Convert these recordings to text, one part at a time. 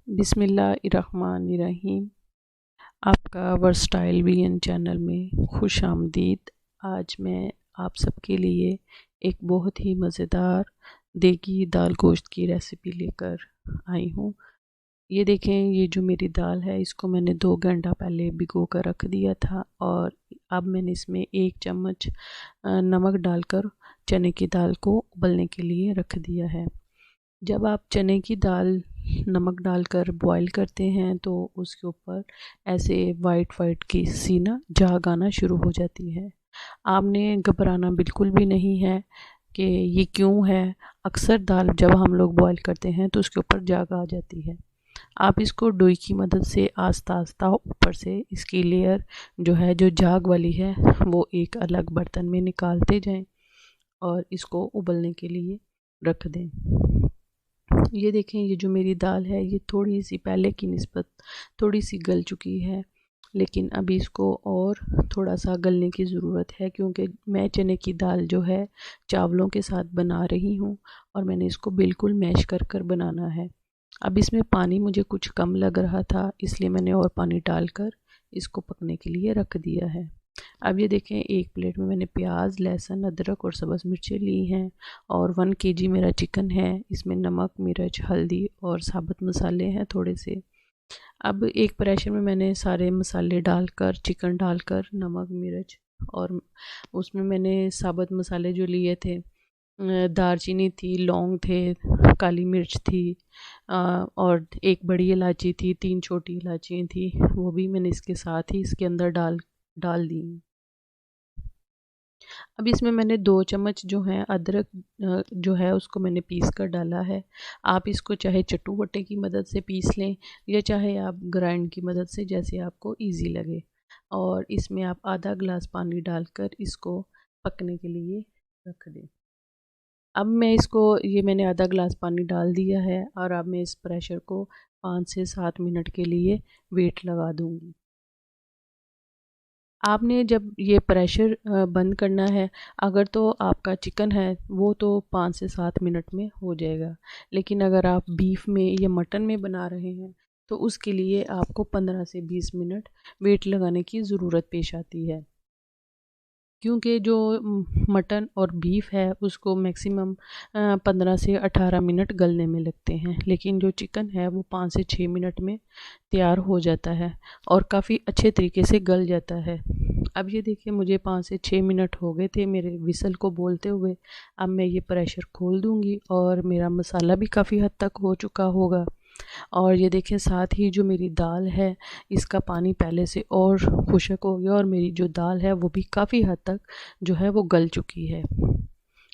बिस्मिल्लाहिर्रहमानिर्रहीम। आपका versatile VN channel में खुश आमदीद। आज मैं आप सबके लिए एक बहुत ही मज़ेदार देगी दाल गोश्त की रेसिपी लेकर आई हूँ। ये देखें, ये जो मेरी दाल है इसको मैंने 2 घंटा पहले भिगो कर रख दिया था और अब मैंने इसमें 1 चम्मच नमक डालकर चने की दाल को उबलने के लिए रख दिया है। जब आप चने की दाल नमक डालकर बॉईल करते हैं तो उसके ऊपर ऐसे वाइट वाइट की सी ना झाग आना शुरू हो जाती है। आपने घबराना बिल्कुल भी नहीं है कि ये क्यों है। अक्सर दाल जब हम लोग बॉईल करते हैं तो उसके ऊपर झाग आ जाती है। आप इसको डोई की मदद से आस्ता आस्ता ऊपर से इसकी लेयर जो है, जो झाग वाली है, वो एक अलग बर्तन में निकालते जाएं और इसको उबलने के लिए रख दें। ये देखें, ये जो मेरी दाल है ये थोड़ी सी पहले की निस्बत थोड़ी सी गल चुकी है, लेकिन अभी इसको और थोड़ा सा गलने की ज़रूरत है क्योंकि मैं चने की दाल जो है चावलों के साथ बना रही हूँ और मैंने इसको बिल्कुल मैश कर कर बनाना है। अब इसमें पानी मुझे कुछ कम लग रहा था, इसलिए मैंने और पानी डालकर इसको पकने के लिए रख दिया है। अब ये देखें, एक प्लेट में मैंने प्याज, लहसुन, अदरक और सब्ज़ मिर्चें ली हैं और 1 kg मेरा चिकन है। इसमें नमक, मिर्च, हल्दी और साबुत मसाले हैं थोड़े से। अब एक प्रेशर में मैंने सारे मसाले डालकर, चिकन डालकर, नमक, मिर्च और उसमें मैंने साबुत मसाले जो लिए थे, दालचीनी थी, लौंग थे, काली मिर्च थी, और एक बड़ी इलायची थी, 3 छोटी इलायचियाँ थी, वो भी मैंने इसके साथ ही इसके अंदर डाल दी। अब इसमें मैंने 2 चम्मच जो है अदरक जो है उसको मैंने पीस कर डाला है। आप इसको चाहे चट्टू-बट्टे की मदद से पीस लें या चाहे आप ग्राइंड की मदद से, जैसे आपको इजी लगे। और इसमें आप आधा गिलास पानी डालकर इसको पकने के लिए रख दें। अब मैं इसको, ये मैंने आधा गिलास पानी डाल दिया है और अब मैं इस प्रेशर को 5 से 7 मिनट के लिए वेट लगा दूंगी। आपने जब ये प्रेशर बंद करना है, अगर तो आपका चिकन है वो तो 5 से 7 मिनट में हो जाएगा, लेकिन अगर आप बीफ में या मटन में बना रहे हैं तो उसके लिए आपको 15 से 20 मिनट वेट लगाने की ज़रूरत पेश आती है, क्योंकि जो मटन और बीफ है उसको मैक्सिमम 15 से 18 मिनट गलने में लगते हैं, लेकिन जो चिकन है वो 5 से 6 मिनट में तैयार हो जाता है और काफ़ी अच्छे तरीके से गल जाता है। अब ये देखिए, मुझे 5 से 6 मिनट हो गए थे मेरे विसल को बोलते हुए। अब मैं ये प्रेशर खोल दूंगी और मेरा मसाला भी काफ़ी हद तक हो चुका होगा। और ये देखें, साथ ही जो मेरी दाल है इसका पानी पहले से और खुश्क हो गया और मेरी जो दाल है वो भी काफ़ी हद तक जो है वो गल चुकी है।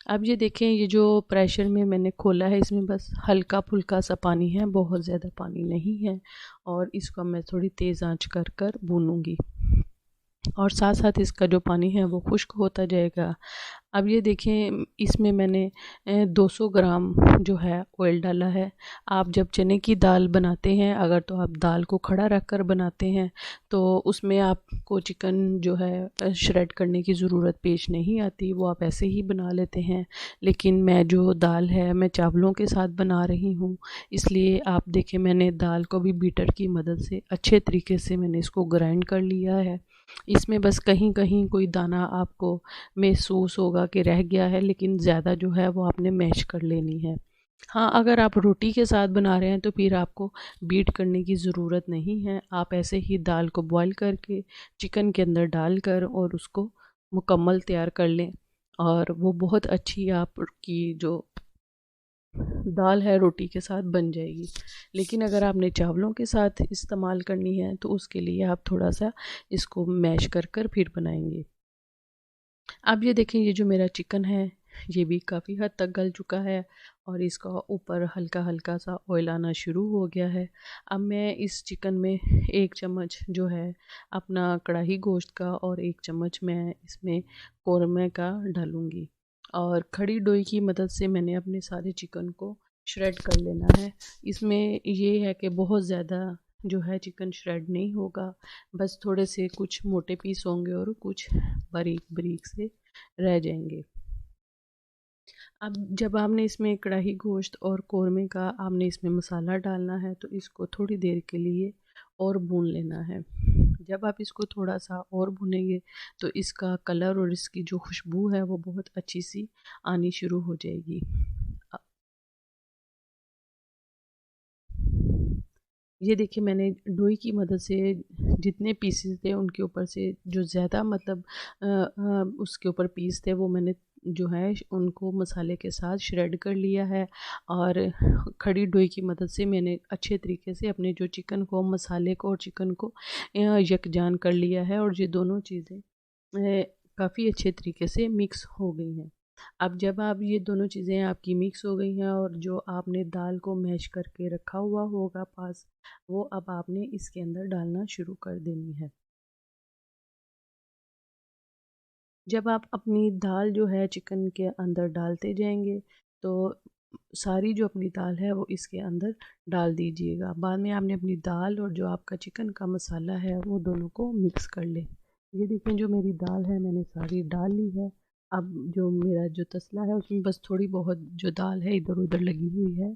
अब ये देखें, ये जो प्रेशर में मैंने खोला है इसमें बस हल्का फुल्का सा पानी है, बहुत ज़्यादा पानी नहीं है। और इसको मैं थोड़ी तेज़ आंच कर कर भूनूंगी और साथ साथ इसका जो पानी है वो खुश्क होता जाएगा। अब ये देखें, इसमें मैंने 200 ग्राम जो है ऑयल डाला है। आप जब चने की दाल बनाते हैं, अगर तो आप दाल को खड़ा रख कर बनाते हैं तो उसमें आपको चिकन जो है श्रेड करने की ज़रूरत पेश नहीं आती, वो आप ऐसे ही बना लेते हैं। लेकिन मैं जो दाल है मैं चावलों के साथ बना रही हूँ, इसलिए आप देखें मैंने दाल को भी बीटर की मदद से अच्छे तरीके से मैंने इसको ग्राइंड कर लिया है। इसमें बस कहीं कहीं कोई दाना आपको महसूस होगा कि रह गया है, लेकिन ज़्यादा जो है वो आपने मैश कर लेनी है। हाँ, अगर आप रोटी के साथ बना रहे हैं तो फिर आपको बीट करने की ज़रूरत नहीं है। आप ऐसे ही दाल को बॉईल करके चिकन के अंदर डालकर और उसको मुकम्मल तैयार कर लें और वो बहुत अच्छी आपकी जो दाल है रोटी के साथ बन जाएगी। लेकिन अगर आपने चावलों के साथ इस्तेमाल करनी है तो उसके लिए आप थोड़ा सा इसको मैश कर कर फिर बनाएंगे। अब ये देखें, ये जो मेरा चिकन है ये भी काफ़ी हद तक गल चुका है और इसका ऊपर हल्का हल्का सा ऑयल आना शुरू हो गया है। अब मैं इस चिकन में 1 चम्मच जो है अपना कढ़ाई गोश्त का और 1 चम्मच मैं इसमें कौरमे का डालूँगी और खड़ी डोई की मदद से मैंने अपने सारे चिकन को श्रेड कर लेना है। इसमें ये है कि बहुत ज़्यादा जो है चिकन श्रेड नहीं होगा, बस थोड़े से कुछ मोटे पीस होंगे और कुछ बारीक बारीक से रह जाएंगे। अब जब आपने इसमें कढ़ाई गोश्त और कौरमे का आपने इसमें मसाला डालना है, तो इसको थोड़ी देर के लिए और भून लेना है। जब आप इसको थोड़ा सा और भूनेंगे तो इसका कलर और इसकी जो खुशबू है वो बहुत अच्छी सी आनी शुरू हो जाएगी। ये देखिए, मैंने डोई की मदद से जितने पीसेस थे उनके ऊपर से जो ज़्यादा मतलब उसके ऊपर पीस थे वो मैंने जो है उनको मसाले के साथ श्रेड कर लिया है। और खड़ी डोई की मदद से मैंने अच्छे तरीके से अपने जो चिकन को, मसाले को और चिकन को यकजान कर लिया है, और ये दोनों चीज़ें काफ़ी अच्छे तरीके से मिक्स हो गई हैं। अब जब आप ये दोनों चीज़ें आपकी मिक्स हो गई हैं और जो आपने दाल को मैश करके रखा हुआ होगा पास, वो अब आपने इसके अंदर डालना शुरू कर देनी है। जब आप अपनी दाल जो है चिकन के अंदर डालते जाएंगे तो सारी जो अपनी दाल है वो इसके अंदर डाल दीजिएगा। बाद में आपने अपनी दाल और जो आपका चिकन का मसाला है वो दोनों को मिक्स कर ले। ये देखें, जो मेरी दाल है मैंने सारी डाल ली है। अब जो मेरा जो तसला है उसमें बस थोड़ी बहुत जो दाल है इधर उधर लगी हुई है।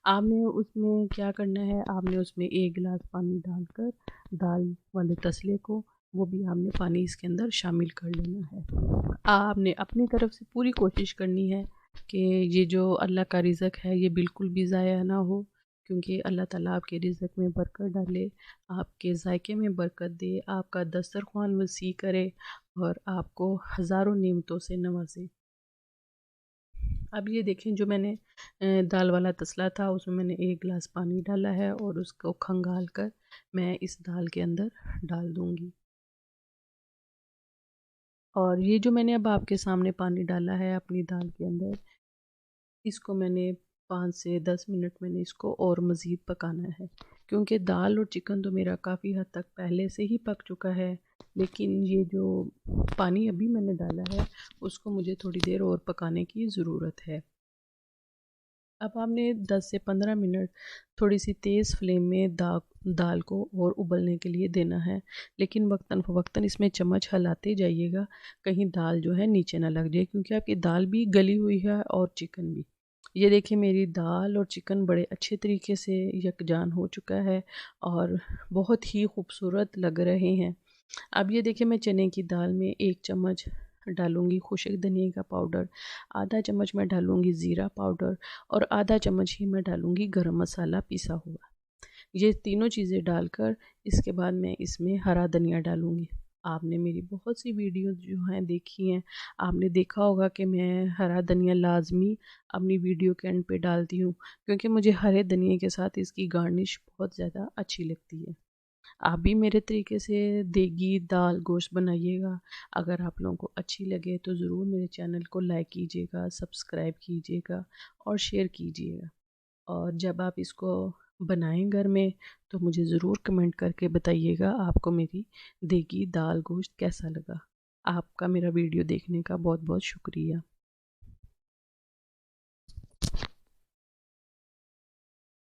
आपने उसमें क्या करना है, आपने उसमें 1 गिलास पानी डालकर दाल वाले तसले को, वो भी आपने पानी इसके अंदर शामिल कर लेना है। आपने अपनी तरफ से पूरी कोशिश करनी है कि ये जो अल्लाह का रिज़्क है ये बिल्कुल भी ज़ाया ना हो, क्योंकि अल्लाह ताला आपके रिज़्क में बरकत डाले, आपके जायके में बरकत दे, आपका दस्तरख्वान वसी करे और आपको हज़ारों नेमतों से नवाजे। अब ये देखें, जो मैंने दाल वाला तसला था उसमें मैंने 1 गिलास पानी डाला है और उसको खंगाल कर मैं इस दाल के अंदर डाल दूँगी। और ये जो मैंने अब आपके सामने पानी डाला है अपनी दाल के अंदर, इसको मैंने 5 से 10 मिनट मैंने इसको और मज़ीद पकाना है, क्योंकि दाल और चिकन तो मेरा काफ़ी हद तक पहले से ही पक चुका है। लेकिन ये जो पानी अभी मैंने डाला है उसको मुझे थोड़ी देर और पकाने की ज़रूरत है। अब आपने 10 से 15 मिनट थोड़ी सी तेज़ फ्लेम में दाल को और उबलने के लिए देना है, लेकिन वक्तन फ़वक्तन इसमें चम्मच हिलाते जाइएगा, कहीं दाल जो है नीचे ना लग जाए, क्योंकि आपकी दाल भी गली हुई है और चिकन भी। ये देखिए, मेरी दाल और चिकन बड़े अच्छे तरीके से यकजान हो चुका है और बहुत ही खूबसूरत लग रहे हैं। अब ये देखिए, मैं चने की दाल में 1 चम्मच डालूँगी खुशक धनिया का पाउडर, आधा चम्मच मैं डालूँगी ज़ीरा पाउडर और आधा चम्मच ही मैं डालूँगी गरम मसाला पिसा हुआ। ये तीनों चीज़ें डालकर इसके बाद मैं इसमें हरा धनिया डालूँगी। आपने मेरी बहुत सी वीडियोज़ जो हैं देखी हैं, आपने देखा होगा कि मैं हरा धनिया लाज़मी अपनी वीडियो के एंड पे डालती हूँ, क्योंकि मुझे हरे धनिये के साथ इसकी गार्निश बहुत ज़्यादा अच्छी लगती है। आप भी मेरे तरीके से देगी दाल गोश्त बनाइएगा। अगर आप लोगों को अच्छी लगे तो ज़रूर मेरे चैनल को लाइक कीजिएगा, सब्सक्राइब कीजिएगा और शेयर कीजिएगा। और जब आप इसको बनाएं घर में तो मुझे ज़रूर कमेंट करके बताइएगा आपको मेरी देगी दाल गोश्त कैसा लगा। आपका मेरा वीडियो देखने का बहुत बहुत शुक्रिया।